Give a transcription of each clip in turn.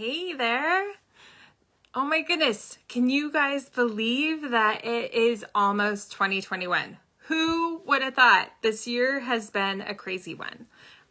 Hey there. Oh my goodness. Can you guys believe that it is almost 2021? Who would have thought? This year has been a crazy one.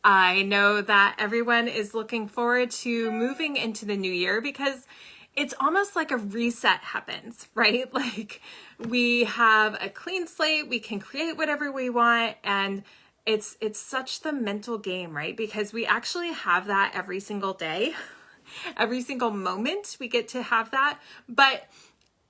I know that everyone is looking forward to moving into the new year because it's almost like a reset happens, right? Like we have a clean slate, we can create whatever we want, and it's such the mental game, right? Because we actually have that every single day. Every single moment we get to have that, but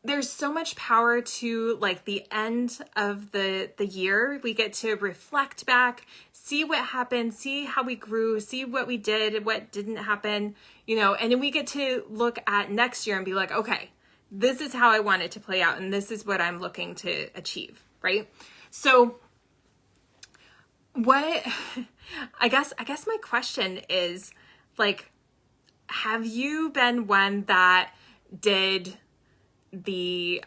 there's so much power to like the end of the year. We get to reflect back, see what happened, see how we grew, see what we did, what didn't happen, and then we get to look at next year and be like, okay, this is how I want it to play out, and this is what I'm looking to achieve, right? So I guess my question is like, have you been one that did the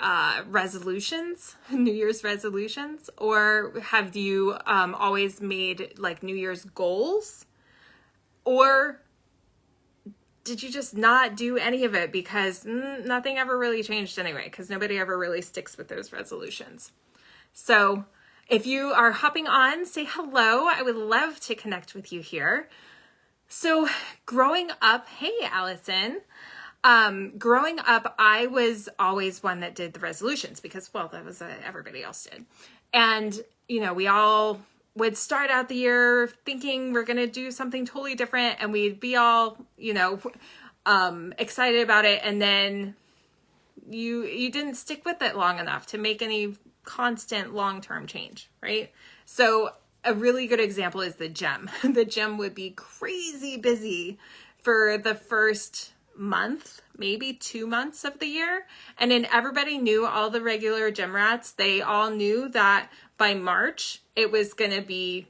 resolutions, New Year's resolutions, or have you always made like New Year's goals, or did you just not do any of it because nothing ever really changed anyway, because nobody ever really sticks with those resolutions? So if you are hopping on, say hello. I would love to connect with you here. So growing up, hey, Allison, growing up, I was always one that did the resolutions because, well, that was everybody else did. And, we all would start out the year thinking we're going to do something totally different, and we'd be all, excited about it. And then you didn't stick with it long enough to make any constant long-term change, right? So a really good example is the gym. The gym would be crazy busy for the first month, maybe 2 months of the year. And then everybody knew, all the regular gym rats, they all knew that by March, it was going to be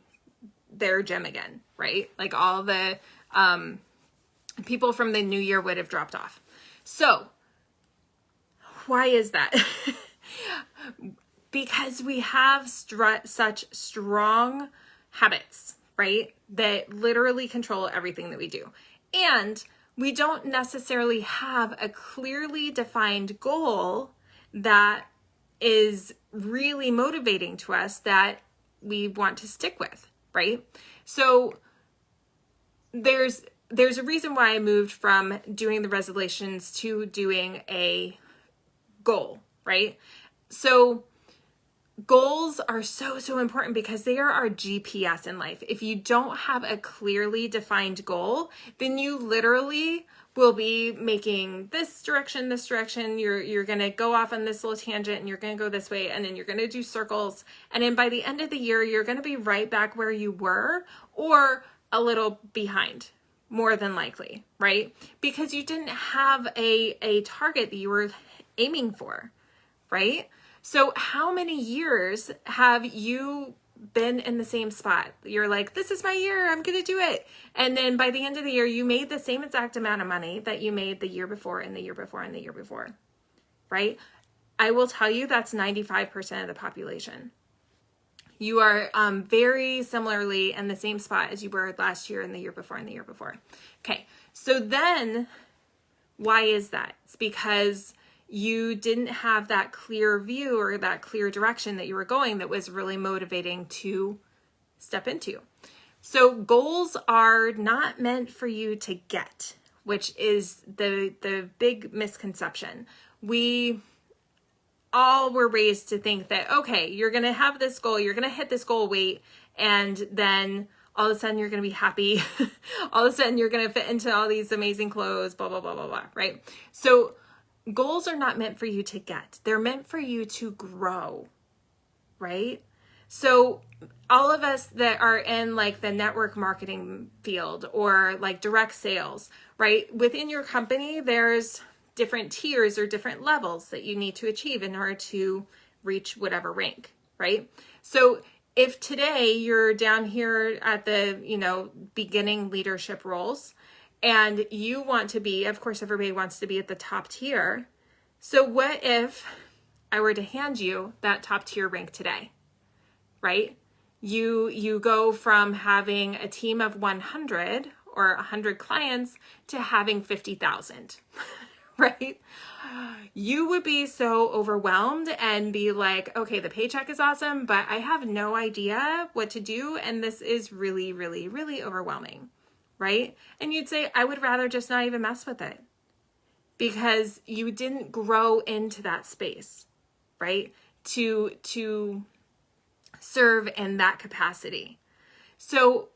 their gym again, right? Like all the people from the new year would have dropped off. So why is that? Because we have such strong habits, right? That literally control everything that we do. And we don't necessarily have a clearly defined goal that is really motivating to us that we want to stick with, right? So there's a reason why I moved from doing the resolutions to doing a goal, right? So goals are so important because they are our GPS in life. If you don't have a clearly defined goal, then you literally will be making this direction. You're going to go off on this little tangent, and you're going to go this way, and then you're going to do circles. And then by the end of the year, you're going to be right back where you were, or a little behind, more than likely, right? Because you didn't have a target that you were aiming for, right? So how many years have you been in the same spot? You're like, this is my year, I'm going to do it. And then by the end of the year, you made the same exact amount of money that you made the year before and the year before and the year before, right? I will tell you that's 95% of the population. You are very similarly in the same spot as you were last year and the year before and the year before. Okay, so then why is that? It's because you didn't have that clear view or that clear direction that you were going that was really motivating to step into. So goals are not meant for you to get, which is the big misconception. We all were raised to think that, okay, you're going to have this goal, you're going to hit this goal weight, and then all of a sudden you're going to be happy. All of a sudden you're going to fit into all these amazing clothes, blah, blah, blah, blah, blah, right? So goals are not meant for you to get. They're meant for you to grow, right? So all of us that are in like the network marketing field or like direct sales, right? Within your company, there's different tiers or different levels that you need to achieve in order to reach whatever rank, right? So if today you're down here at the, beginning leadership roles, and you want to be, of course, everybody wants to be at the top tier. So what if I were to hand you that top tier rank today, right? You go from having a team of 100 or 100 clients to having 50,000, right? You would be so overwhelmed and be like, okay, the paycheck is awesome, but I have no idea what to do. And this is really, really, really overwhelming, right? And you'd say, I would rather just not even mess with it because you didn't grow into that space, right? To serve in that capacity. So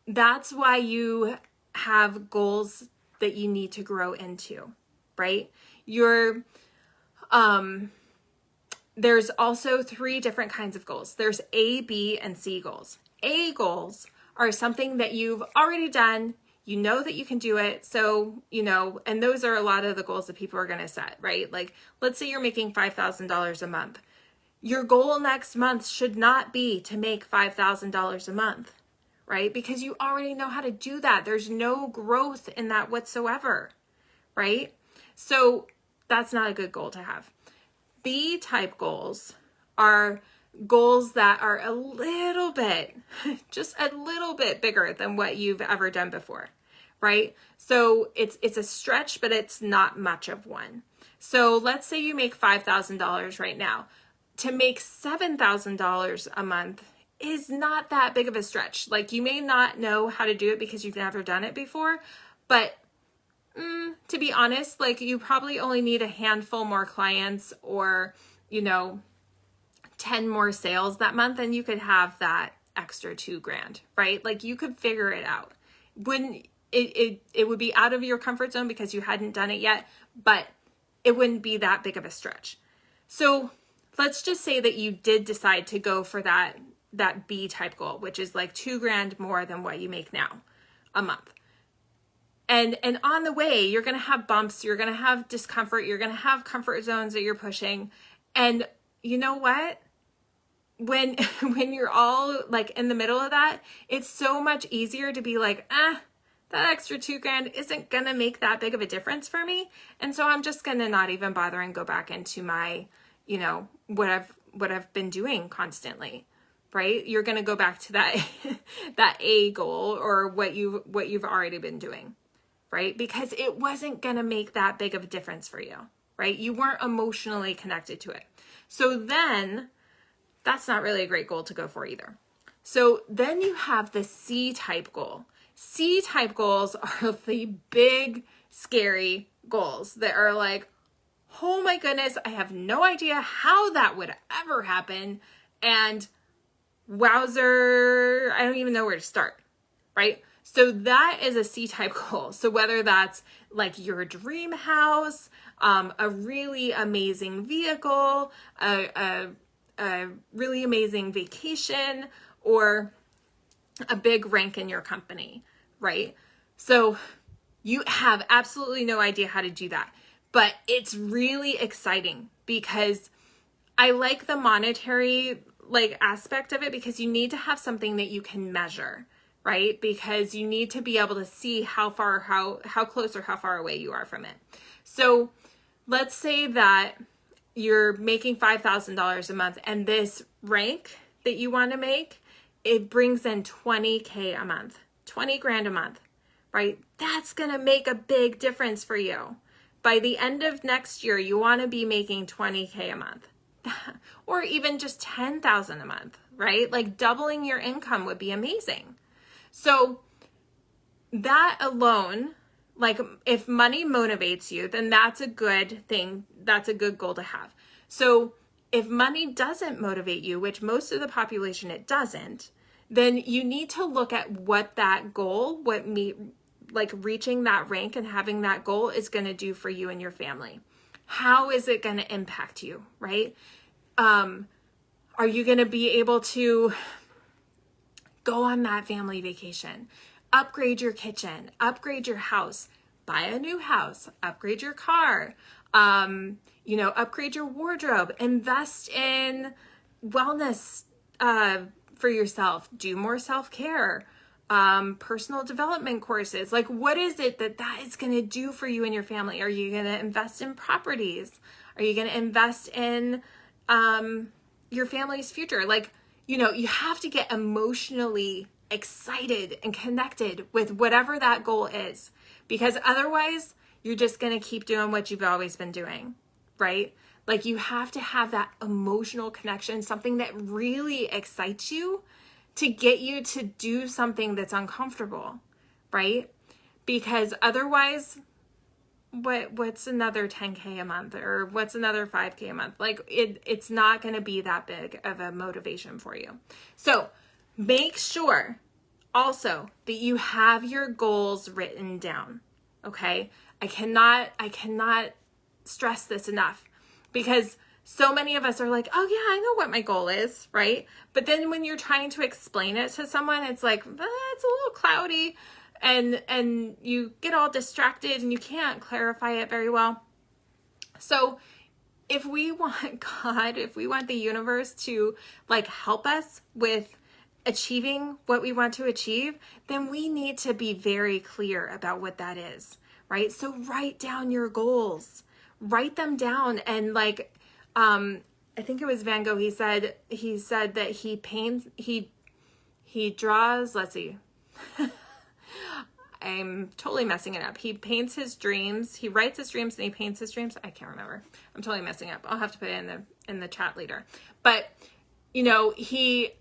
that's why you have goals that you need to grow into, right? There's also 3 different kinds of goals. There's A, B, and C goals. A goals are something that you've already done. You know that you can do it. So, and those are a lot of the goals that people are going to set, right? Like, let's say you're making $5,000 a month. Your goal next month should not be to make $5,000 a month, right? Because you already know how to do that. There's no growth in that whatsoever, right? So that's not a good goal to have. B type goals are goals that are a little bit, just a little bit bigger than what you've ever done before, right? So it's a stretch, but it's not much of one. So let's say you make $5,000 right now. To make $7,000 a month is not that big of a stretch. Like, you may not know how to do it because you've never done it before, but to be honest, like, you probably only need a handful more clients or, 10 more sales that month, and you could have that extra $2,000, right? Like, you could figure it out. It would be out of your comfort zone because you hadn't done it yet, but it wouldn't be that big of a stretch. So let's just say that you did decide to go for that B type goal, which is like $2,000 more than what you make now a month. And on the way, you're going to have bumps, you're going to have discomfort, you're going to have comfort zones that you're pushing. And you know what? When you're all like in the middle of that, it's so much easier to be like, that extra $2,000 isn't going to make that big of a difference for me. And so I'm just going to not even bother and go back into my, what I've been doing constantly, right? You're going to go back to that, that A goal or what you've already been doing, right? Because it wasn't going to make that big of a difference for you, right? You weren't emotionally connected to it. So then that's not really a great goal to go for either. So then you have the C type goal. C type goals are the big, scary goals that are like, oh my goodness, I have no idea how that would ever happen. And wowzer, I don't even know where to start, right? So that is a C type goal. So whether that's like your dream house, a really amazing vehicle, a really amazing vacation, or a big rank in your company, right? So you have absolutely no idea how to do that, but it's really exciting because I like the monetary aspect of it because you need to have something that you can measure, right? Because you need to be able to see how close or how far away you are from it. So let's say that you're making $5,000 a month and this rank that you want to make, it brings in $20,000 a month, $20,000 a month, right? That's going to make a big difference for you. By the end of next year, you want to be making $20,000 a month or even just $10,000 a month, right? Like, doubling your income would be amazing. So that alone, like, if money motivates you, then that's a good thing. That's a good goal to have. So if money doesn't motivate you, which most of the population it doesn't, then you need to look at what that goal, reaching that rank and having that goal is going to do for you and your family. How is it going to impact you, right? Are you going to be able to go on that family vacation, upgrade your kitchen, upgrade your house, buy a new house, upgrade your car, upgrade your wardrobe, invest in wellness for yourself, do more self-care, personal development courses. Like, what is it that is going to do for you and your family? Are you going to invest in properties? Are you going to invest in your family's future? Like, you have to get emotionally excited and connected with whatever that goal is, because otherwise you're just going to keep doing what you've always been doing, right? Like you have to have that emotional connection, something that really excites you to get you to do something that's uncomfortable, right? Because otherwise, what's another 10K a month, or what's another 5K a month? Like it's not going to be that big of a motivation for you. So make sure also that you have your goals written down. Okay. I cannot stress this enough, because so many of us are like, oh yeah, I know what my goal is, right? But then when you're trying to explain it to someone, it's like, it's a little cloudy, and you get all distracted and you can't clarify it very well. So if we want God, if we want the universe to like help us with achieving what we want to achieve, then we need to be very clear about what that is, right? So write down your goals, write them down. And like, I think it was Van Gogh, he said that he draws, let's see, I'm totally messing it up. He paints his dreams. He writes his dreams and he paints his dreams. I can't remember. I'm totally messing up. I'll have to put it in the chat later. But you know, he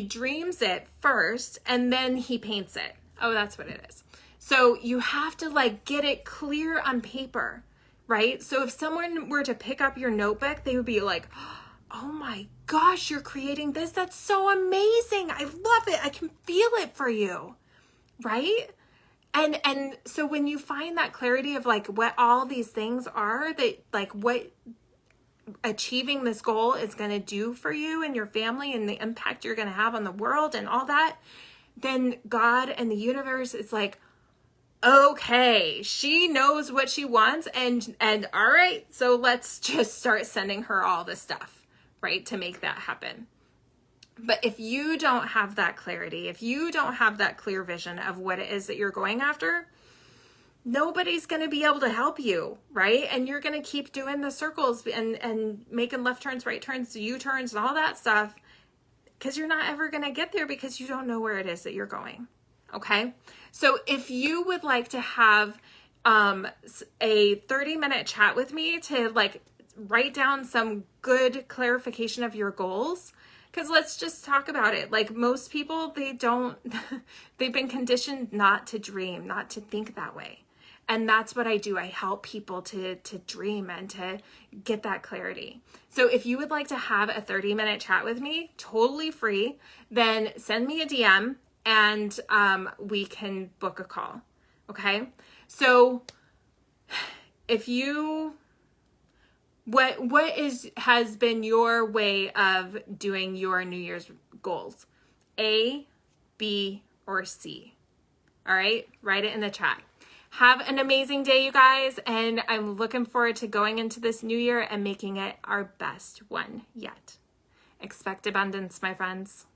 dreams it first and then he paints it. Oh, that's what it is. So you have to like get it clear on paper, right? So if someone were to pick up your notebook, they would be like, oh my gosh, you're creating this. That's so amazing. I love it. I can feel it for you, right? And so when you find that clarity of like what all these things are, that like what achieving this goal is going to do for you and your family and the impact you're going to have on the world and all that, then God and the universe is like, okay, she knows what she wants, and all right, so let's just start sending her all the stuff, right, to make that happen. But if you don't have that clarity, if you don't have that clear vision of what it is that you're going after, nobody's going to be able to help you, right? And you're going to keep doing the circles and making left turns, right turns, U-turns, and all that stuff, because you're not ever going to get there because you don't know where it is that you're going, okay? So if you would like to have a 30-minute chat with me to like write down some good clarification of your goals, because let's just talk about it. Like most people, they've been conditioned not to dream, not to think that way. And that's what I do. I help people to dream and to get that clarity. So if you would like to have a 30-minute chat with me, totally free, then send me a DM and we can book a call. Okay? So if you... What has been your way of doing your New Year's goals? A, B, or C? All right, write it in the chat. Have an amazing day, you guys, and I'm looking forward to going into this new year and making it our best one yet. Expect abundance, my friends.